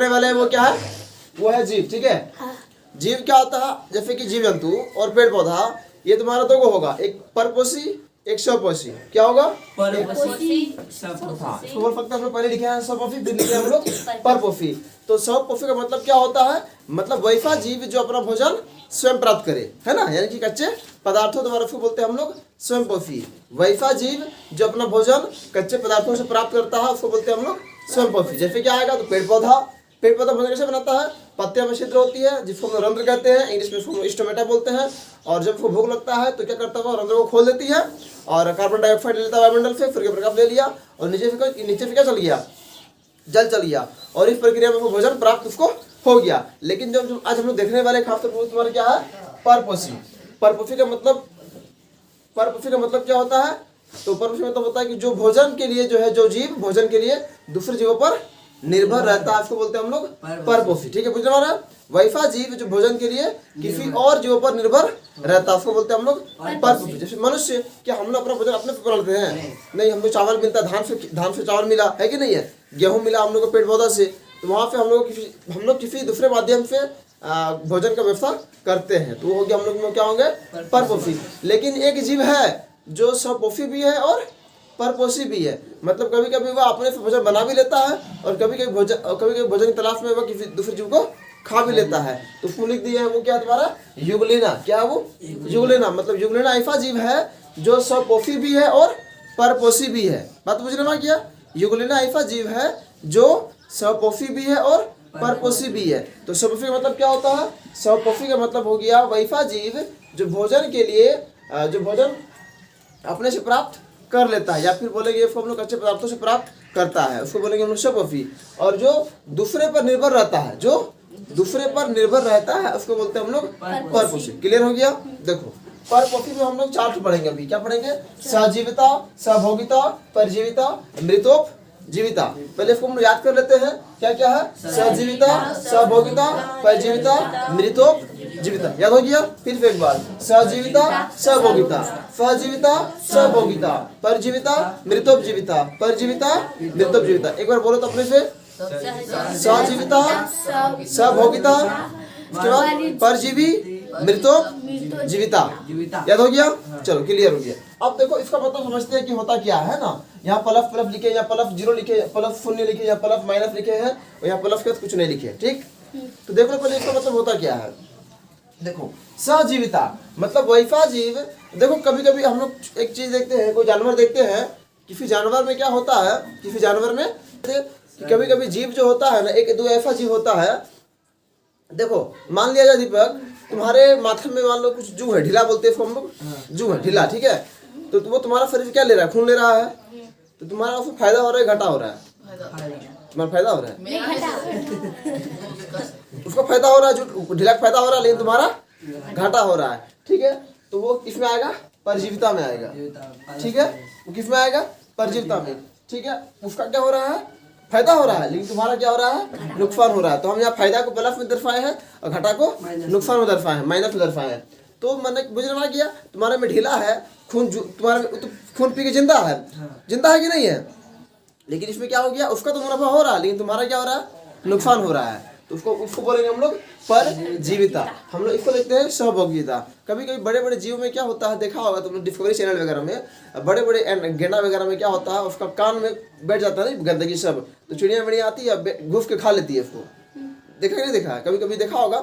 करने वाले हैं वो क्या है, वो है जीव। ठीक है, जीव क्या होता है, जैसे कि जीव जंतु और पेड़ पौधा, ये तुम्हारा दो होगा, एक परपोषी एक स्वपोषी। क्या होगा, परपोषी सुपर फक्त हम लोग पहले लिखे हैं स्वपोषी, फिर लिखे हैं हम लोग परपोषी। तो स्वपोषी का मतलब क्या होता है, मतलब वैसा जीव जो अपना भोजन स्वयं प्राप्त करे, है ना, यानी कि कच्चे पदार्थों द्वारा उसको बोलते हैं हम लोग स्वयंपोषी। वैसा जीव जो अपना भोजन कच्चे पदार्थों से प्राप्त करता है उसको बोलते हैं हम लोग स्वयंपोषी। जैसे क्या आएगा, तो पेड़ पौधा भोजन कैसे बनाता है, पत्तियां में छिद्र होती है जिसको हम रंध्र कहते हैं, इंग्लिश में उसको स्टोमेटा बोलते हैं। और जब उसको भूख लगता है तो क्या करता है, रंध्र को खोल देती है और कार्बन डाइऑक्साइड ले लेता है वायुमंडल से, सूर्य प्रकाश ले लिया और नीचे से क्या चल गया, जल चल गया, और इस प्रक्रिया में वो भोजन प्राप्त उसको हो गया। लेकिन जब आज हम लोग देखने वाले खासतौर पर तुम्हारा क्या है, परपोषी। परपोषी का मतलब क्या होता है, तो परपोषी मतलब होता है कि जो भोजन के लिए जो है, जो जीव भोजन के लिए दूसरे जीवों पर निर्भर रहता है उसको बोलते हैं हम लोग परपोषी। ठीक है, बुझने वाला, वैसा जीव जो भोजन के लिए किसी और जीवों पर निर्भर रहता है उसको बोलते हैं हम लोग परपोषी। जैसे मनुष्य, क्या हम लोग अपना भोजन अपने पर बनाते हैं? नहीं, हमको चावल मिलता है, धान से चावल मिला है कि नहीं है, गेहूं मिला हम लोग को पेड़ पौधा से, तो वहाँ पे हम लोग किसी दूसरे माध्यम से भोजन का व्यवस्था करते हैं, तो वो हो गया हम लोग में क्या होंगे, परपोषी। लेकिन एक जीव है जो स्वपोषी भी है और परपोषी भी है, मतलब कभी कभी वह अपने से भोजन बना भी लेता है और कभी कभी भोजन की तलाश में वह किसी दूसरे जीव को खा भी लेता है। तो उसको लिख दिया है वो क्या तुम्हारा, युगलिना। क्या है वो, युगलिना। मतलब युगलिना ऐसा जीव है जो स्वपोषी भी है और परपोषी भी है। बात बुझने में क्या, युगलिना ऐसा जीव है जो स्वपोषी भी है और परपोषी भी है। तो स्वपोषी का मतलब क्या होता है, स्वपोषी का मतलब हो गया वैसा जीव जो भोजन के लिए जो भोजन अपने से प्राप्त कर लेता है, या फिर बोलेंगे इसको हम लोग कच्चे पदार्थों से प्राप्त करता है, उसको बोलेंगे हम लोग स्वपोषी। और जो दूसरे पर निर्भर रहता है, जो दूसरे पर निर्भर रहता है उसको बोलते हैं हम लोग परपोषी। क्लियर हो गया। देखो परपोषी में हम लोग चार पढ़ेंगे अभी। क्या पढ़ेंगे, सहजीविता, सहभोगिता, परजीविता, मृतोपजीविता। पहले इसको हम लोग याद कर लेते हैं, क्या क्या है, सहजीविता, सहभोगिता, परजीविता, मृतोपजीविता। याद हो गया। फिर एक बार, सहजीविता, सहभोगिता, सहजीविता, सहभोगिता, परजीविता, मृतोपजीविता, परजीविता, मृतोपजीविता। एक बार बोलो तो अपने से, सहजीविता, सहभोगिता, उसके बाद परजीवी, मृतोपजीविता। याद हो गया। चलो क्लियर हो गया। अब देखो इसका मतलब समझते हैं कि होता क्या है ना, यहाँ प्लस लिखे, यहाँ प्लस जीरो लिखे, प्लस शून्य लिखे, यहाँ प्लस माइनस लिखे हैं और यहाँ प्लस के कुछ नहीं लिखे। ठीक, तो देखो पहले इसका मतलब होता क्या है। देखो सहजीविता मतलब वैसा जीव, देखो कभी कभी हम लोग एक चीज देखते हैं, कोई जानवर देखते हैं, किसी जानवर में क्या होता है, किसी जानवर में कभी कभी जीव जो होता है ना, एक दो ऐसा जीव होता है। देखो मान लिया जाए दीपक, तुम्हारे माथे में मान लो कुछ जू है, ढीला बोलते हैं इसको हम लोग, जू है ढीला। ठीक है, तो वो तुम्हारा शरीर क्या ले रहा है, खून ले रहा है, तो तुम्हारा उसमें फायदा हो रहा है, घाटा हो रहा है, तुम्हारा फायदा हो रहा है, उसको फायदा हो रहा है, जो ढीला फायदा हो रहा है, लेकिन तुम्हारा घाटा हो रहा है। ठीक है, तो वो किसमें आएगा, परजीविता में आएगा। ठीक है, वो किसमें आएगा, परजीविता में। ठीक है, उसका क्या हो रहा है, फायदा हो रहा है, लेकिन तुम्हारा क्या हो रहा है, नुकसान हो रहा है। तो हम यहाँ फायदा को प्लस में दर्शाए हैं और घाटा को नुकसान में दर्शाए हैं, माइनस में दर्शाए हैं। तो मैंने बुझना किया, तुम्हारे में ढीला है, खून तुम्हारे में तो खून पी के जिंदा है, जिंदा है कि नहीं है, लेकिन इसमें क्या हो गया, उसका तो मुनाफा हो रहा है, लेकिन तुम्हारा क्या हो रहा है, नुकसान हो रहा है। तो उसको बोलेंगे हम लोग परजीविता। हम लोग इसको लिखते हैं सहभोगिता। कभी कभी बड़े बड़े जीव में क्या होता है, देखा होगा तुमने डिस्कवरी चैनल वगैरह में, बड़े बड़े गेंडा वगैरह में क्या होता है, उसका कान में बैठ जाता है ना गंदगी सब, तो चिड़िया मिड़िया आती है, घुस के खा लेती है उसको। देखा नहीं देखा, कभी कभी देखा होगा,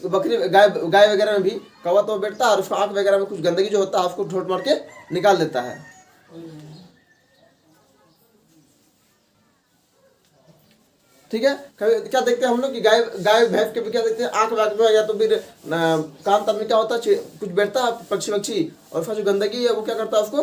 बकरी गाय वगैरह में भी कौवा तो बैठता है और उसका आँख वगैरह में कुछ गंदगी जो होता है उसको ठोट मार के निकाल देता है। ठीक है, क्या देखते हैं हम लोग कि गाय भैंस के भी क्या देखते हैं, आंख में या तो फिर कान तक में क्या होता है, कुछ बैठता है पक्षी और उसका जो गंदगी है वो क्या करता है, उसको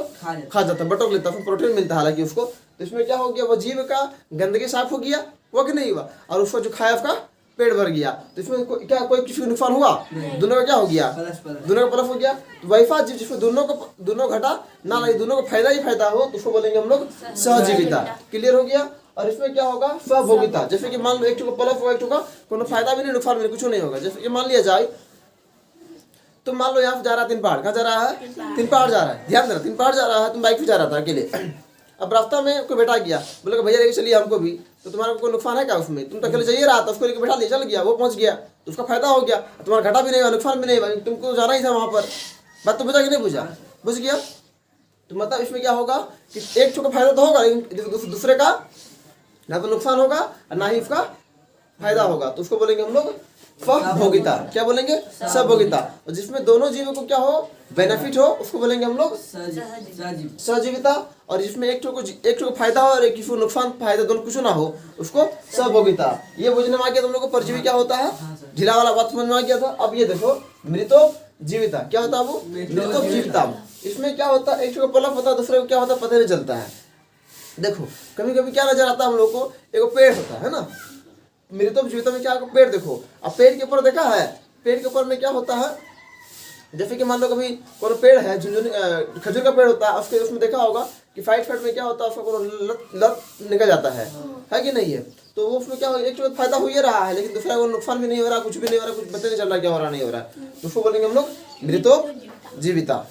खा जाता है, बटोर लेता है, उसको प्रोटीन मिलता है हालांकि उसको। तो इसमें क्या हो गया, वो जीव का गंदगी साफ हो गया, वो कि नहीं हुआ, और उसको जो खाया उसका पेट भर गया। तो इसमें क्या कोई किसी को नुकसान हुआ, दोनों का क्या हो गया, दोनों का प्लस हो गया। तो वैसा जीव जिसमें दोनों घटा ना लगे, दोनों को फायदा ही फायदा हो, तो उसको बोलेंगे हम लोग सहजीविता। क्लियर हो गया। और इसमें क्या होगा, स्वभोगिता। जैसे कि मान लो एक को प्लस होगा, एक का कोनो फायदा भी नहीं, नुकसान भी नहीं, कुछ नहीं होगा। जैसे कि मान लिया जाए, तुम मान लो यहाँ जा रहा है 3 पहाड़, कहाँ जा रहा है, 3 पहाड़ जा रहा है, ध्यान देना, 3 पहाड़ जा रहा है, तुम बाइक पे जा रहा था अकेले, अब रास्ता में कोई बैठा गया, बोले कि भैया लेके चलिए हमको भी, तो तुम्हारा कोई नुकसान है क्या उसमें? तुम तो अकेले चाहिए रहा था, उसको लेके बैठा लिया, चल गया, वो पहुंच गया, तो उसका फायदा हो गया, तुम्हारा घाटा भी नहीं हुआ, नुकसान भी नहीं हुआ, तुमको जाना ही था वहाँ पर। बात तो बुझा कि नहीं बुझा? बुझ गया? तो मतलब इसमें क्या होगा कि एक ठो का फायदा तो होगा, लेकिन दूसरे का ना तो नुकसान होगा और ना ही उसका फायदा होगा, तो उसको बोलेंगे हम लोग सहभोगिता। क्या बोलेंगे? सहभोगिता। और जिसमें दोनों जीवों को क्या हो, बेनिफिट हो, उसको बोलेंगे हम लोग सहजीविता। और जिसमें एक ठो को फायदा हो और एक को नुकसान फायदा दोनों कुछ ना हो, उसको सहभोगिता। ये बुझने में आ गया तुम लोग को परजीवी क्या होता है, ढीला वाला बात समझ में आ गया था। अब ये देखो मृतोपजीविता क्या होता है, वो मृतोपजीविता। इसमें क्या होता है, एक ठो को पलक होता है, दूसरे को क्या होता है पता नहीं चलता है। देखो कभी कभी क्या नजर आता है हम लोग को, एक पेड़ होता है ना, मृतोपजीविता में क्या पेड़ देखो, अब पेड़ के ऊपर देखा है, पेड़ के ऊपर में क्या होता है, जैसे कि मान लो कभी कोई पेड़ है, झुनझुनी खजूर का पेड़ होता है, उसके उसमें देखा होगा कि फाइट में क्या होता है, उसका कोई लत निकल जाता है कि नहीं है? तो वो उसमें क्या हो, एक तो फायदा हो ही रहा है, लेकिन दूसरा को नुकसान भी नहीं हो रहा, कुछ भी नहीं हो रहा, कुछ पता नहीं चल रहा क्या हो रहा नहीं हो रहा, तो उसको बोलेंगे हम लोग मृतोपजीविता।